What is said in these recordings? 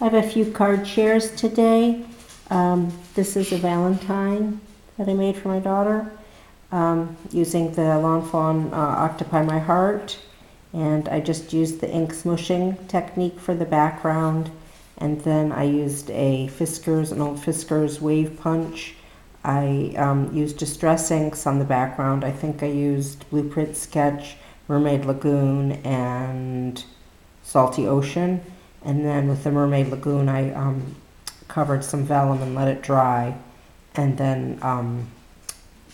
I have a few card shares today. This is a Valentine that I made for my daughter using the Lawn Fawn Octopi My Heart. And I just used the ink smushing technique for the background. And then I used an old Fiskars wave punch. I used Distress inks on the background. I think I used Blueprint Sketch, Mermaid Lagoon, and Salty Ocean. And then with the Mermaid Lagoon, I covered some vellum and let it dry, and then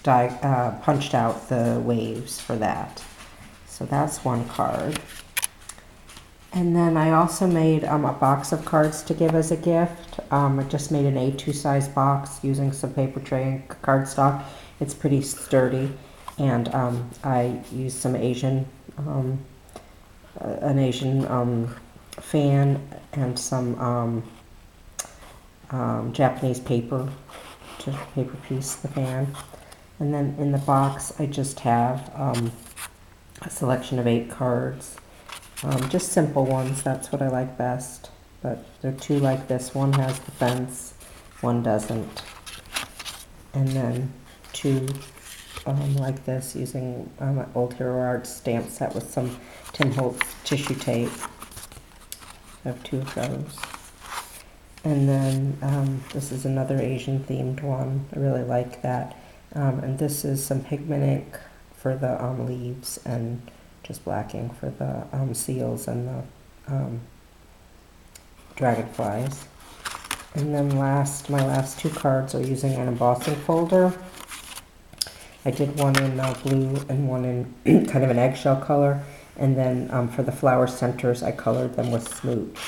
punched out the waves for that. So that's one card. And then I also made a box of cards to give as a gift. I just made an A2 size box using some paper tray and cardstock. It's pretty sturdy, and I used some an Asian fan and some Japanese paper to paper piece the fan. And then in the box I just have a selection of 8 cards, just simple ones. That's what I like best, but there are 2 like this. One has the fence, one doesn't, and then 2 like this using an old Hero Art stamp set with some Tim Holtz tissue tape. I have 2 of those. And then this is another Asian themed one. I really like that. And this is some pigment ink for the leaves, and just black ink for the seals and the dragonflies. And then my last 2 cards are using an embossing folder. I did one in blue and one in kind of an eggshell color. And then for the flower centers, I colored them with Smooch,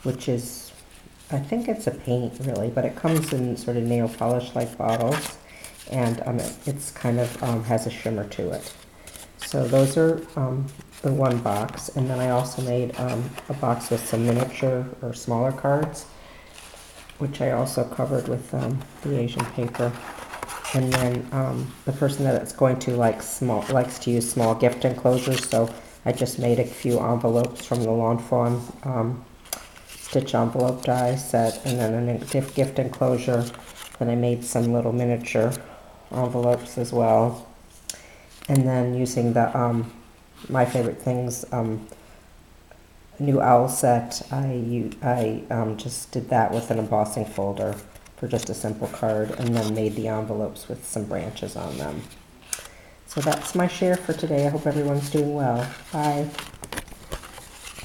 which is, I think it's a paint really, but it comes in sort of nail polish like bottles, and it's kind of has a shimmer to it. So those are the one box. And then I also made a box with some miniature or smaller cards, which I also covered with the Asian paper. And then the person that it's going to likes to use small gift enclosures, so I just made a few envelopes from the Lawn Fawn stitch envelope die set, and then a gift enclosure. Then I made some little miniature envelopes as well. And then using the My Favorite Things new owl set, I just did that with an embossing folder for just a simple card, and then made the envelopes with some branches on them. So that's my share for today. I hope everyone's doing well. Bye.